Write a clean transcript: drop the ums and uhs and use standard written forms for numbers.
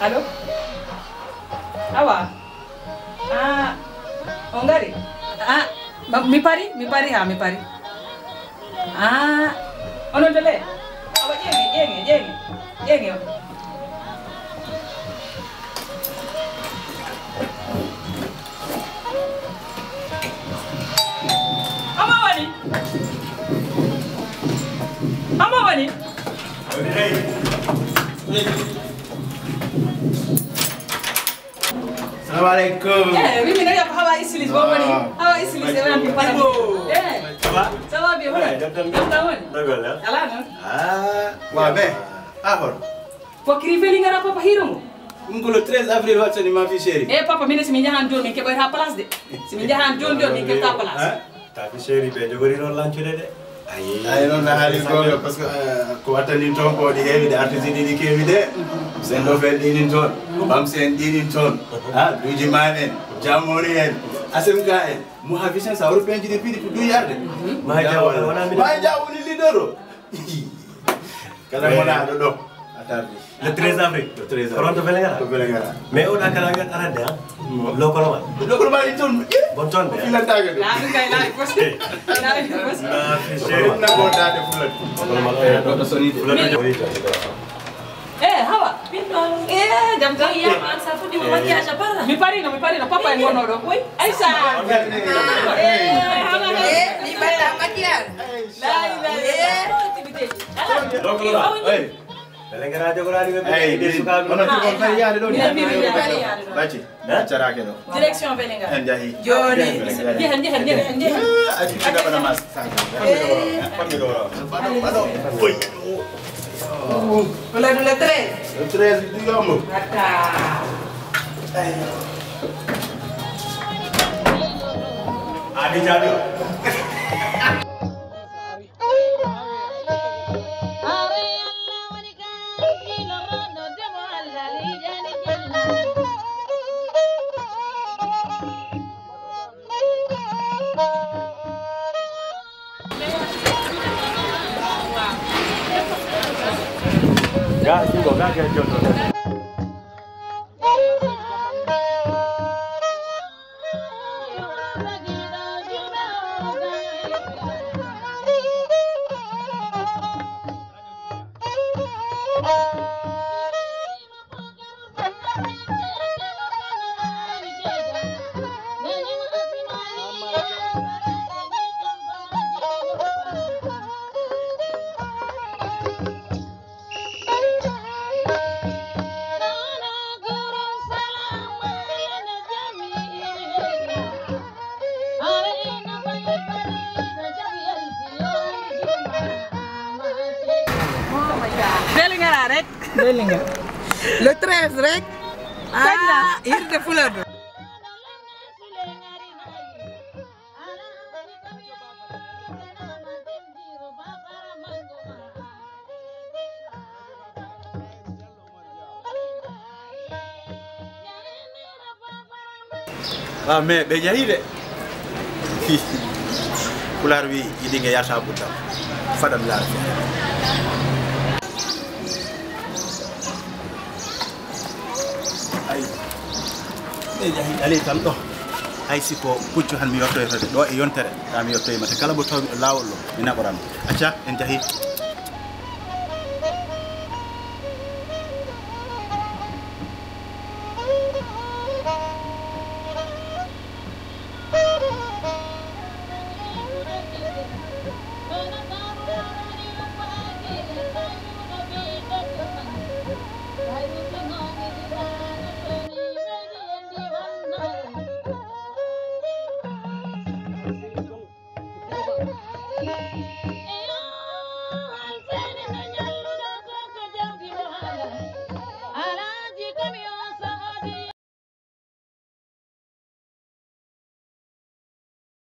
Allo? Awa? Ah, Ongari? Ah, mi pari? Mi pari. Ah, ono dole? Awa yengi. Ama wani? Assalamualaikum. Oui, mais regarde, how I see this woman. How I see this woman. Ça va? Ça va bien, voilà. Ala no? Wa be. Ahor. Pour criver lingara papa hiromo. Le 13 avril watsani ma fi chéri. Papa mine simi jahan joni ke boy ha place de. Simi jahan joni min ke ta place. Ta fi chéri be jogori non lancude de. Ay non na hali gogo parce que ko watani ton ko di hewi de artiste di kewi de. Sen do fel dinin ton. Bam sen dinin ton. Duji manen, jamori en, asemka en. Mu havisen sa européen di pidi du yarde. Ma jaw wana mi. Ma jaw ni lidero. Kala mona do. Atardi. Le 13 avril. Le 13 avril. Toronto Belengara. To Belengara. Mais on a kala ngat arade ha. Lokolo ma ton. Bon ton be. Ila taga do. La kay la poste. La poste. Na fi chéri. Na go dade fulat. Do soni de. Hawa. Jam jam ya man sa fu di maquillage para. Mi pari no papa en ngono do. Aisa. Di bata maquillage. Belengara jogorani be. De suka ono to kon fay yaade do. Baci. Cara ke do. Direction Belengara. Enjahi. Joni. Jehan. Ati sudah pada mas. Pakai do. Pado. Oi. Hola dulu 3. Le 13 di yomb. Kata. Adi jadu. Gak, tunggu, gak jodoh. Belengara. Le 13 rek. Ir de fulado. Mais be jahi de. Pular wi idinga yata budda. Fadam lar. Ali tan do ay siko puccu han mi yotto e do e yontere ta mi yotto e mate kala bo tawi lawol lo mi nabaram acca en jahi Yeah.